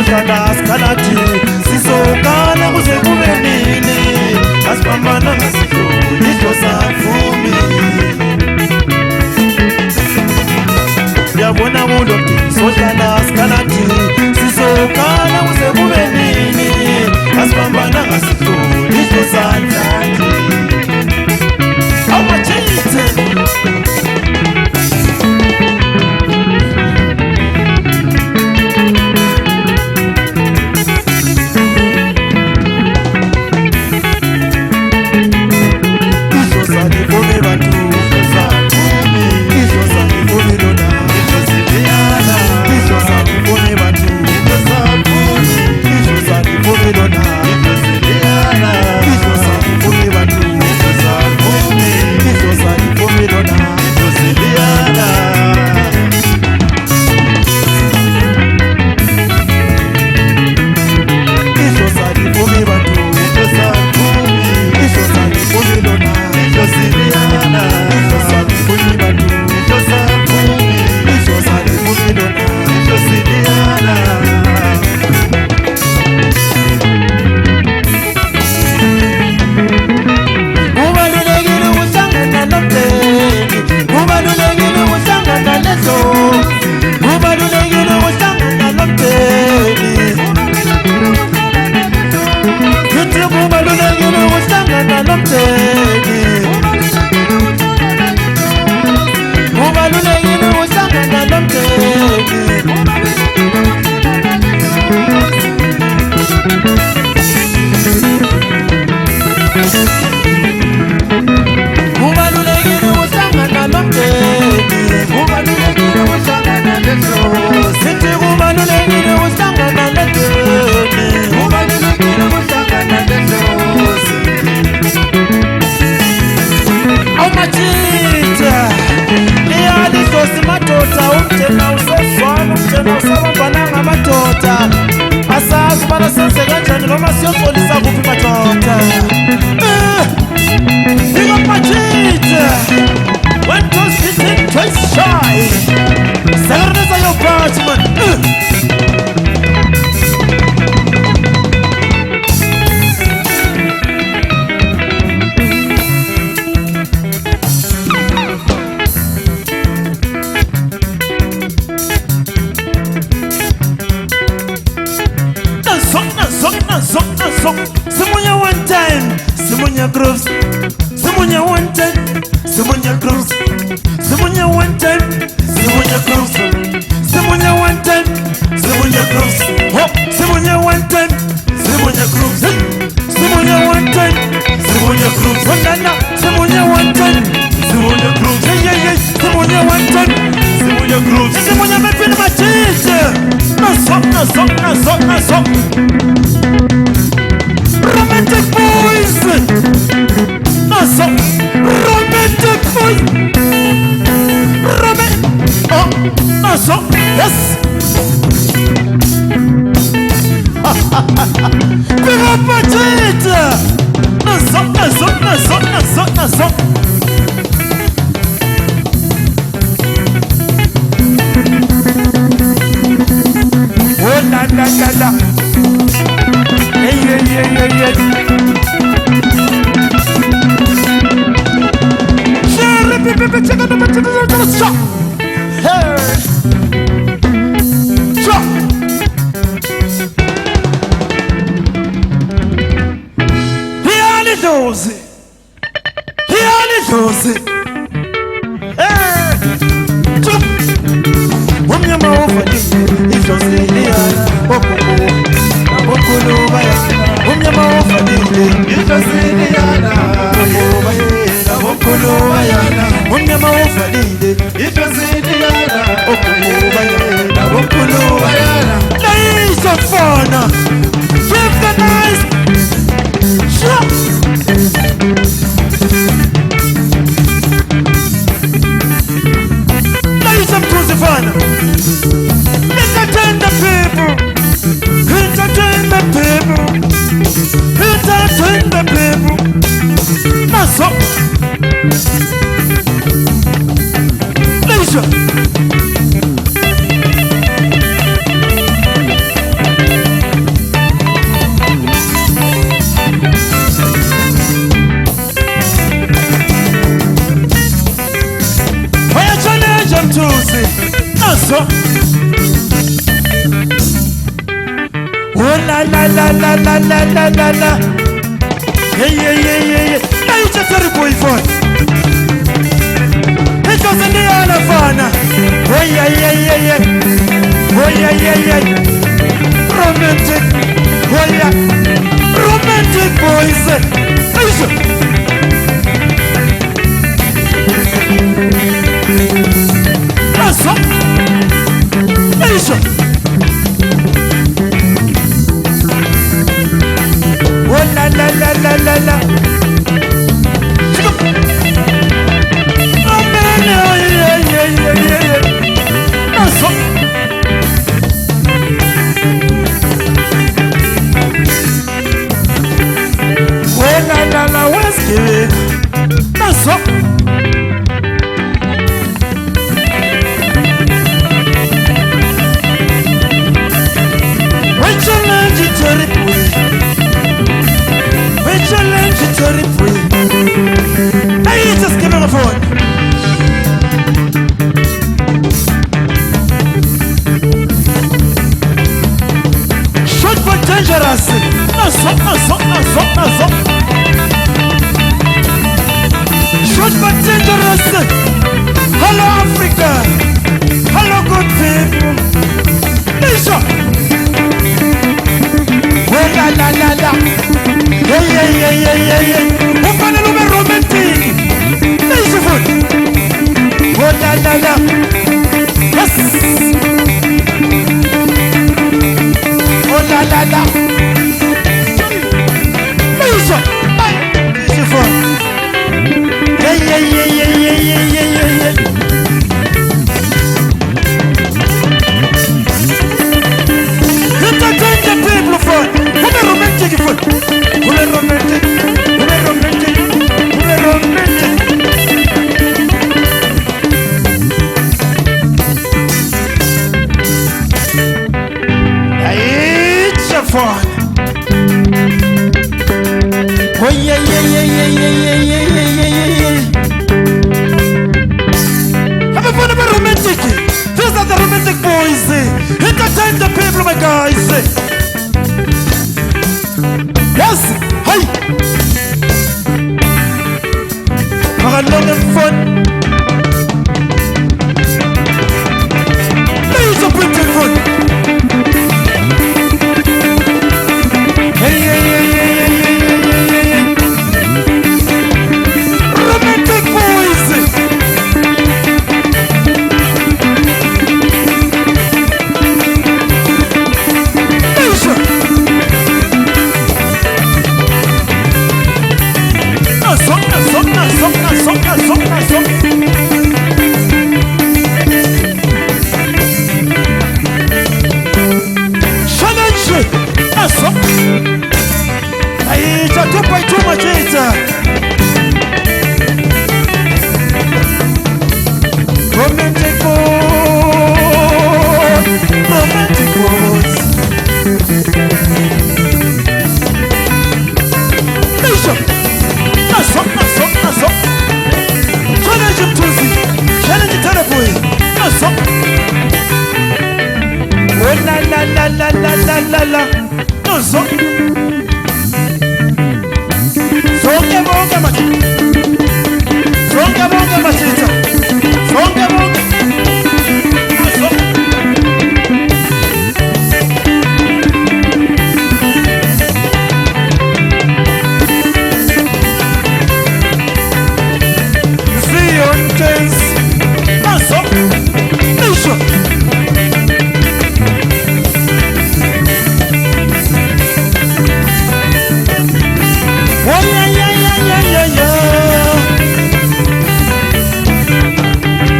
sodlala sikalathi sizokala kuze kube nini asibambana ngasidluli idosavumi uyabona kulo sodlala sikalathi sizokala kuze kube nini asibambana ngasidluli idosavumi awachithe Mtuzi naso. Oh la la la la la la la la la. Hey hey hey hey. Hey, just a boy phone. It doesn't need all of fun. Oh yeah yeah yeah yeah. Oh yeah yeah yeah. Romantic. Oh yeah. Romantic boys. Listen. Naso. Listen. Oh la la la la la la. Oh man, yeah yeah yeah yeah yeah. Naso. Oh la la la, what's it? Naso. Hey, just give me the phone. Short but dangerous. Naso, naso, naso, naso. Short but dangerous. Hello Africa. Hello good people. Listen. Oh la la la la. Yeah yeah yeah yeah yeah yeah. Ufana lube romantic. Listen. Oh la la la. Yes. Oh la la la. Listen. Listen. Yeah yeah yeah yeah yeah yeah yeah yeah. Entertain the people for. Ube romantic for. Ube romantic. Ube romantic. Ube romantic. It's a fun. Oh yeah yeah yeah yeah yeah yeah yeah yeah yeah yeah. Have a fun about romantic. These are the romantic boys. Entertain the people, my guys. Yes. Hey. For a long and fun. Please a pretty fun. Hey yeah yeah yeah yeah yeah yeah yeah yeah. Romantic boys. Listen. Naso, naso, naso, naso, naso, naso. Challenge. Naso. Ay, chatupa ituma chita. Romantic boys. Romantic boys. Listen. Naso, naso, naso. Challenge Mtuzi. Challenge Terrible. Naso. Oh la la la la la la la la. Naso. Songe bonge machita. Songe bonge machita. Songe bonge. Naso. Ziontes. Naso. Listen. Oh yeah yeah yeah yeah yeah yeah.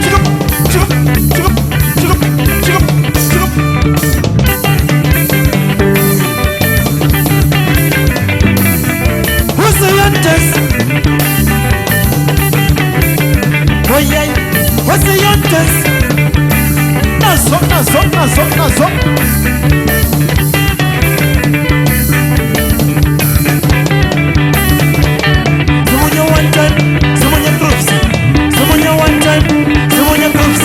Chigup, chigup, chigup, chigup, chigup, chigup. Who's the youngest? Oh yeah, who's the youngest? Naso, naso, naso, naso. Someone one time, someone your groups. Someone one time, someone your groups.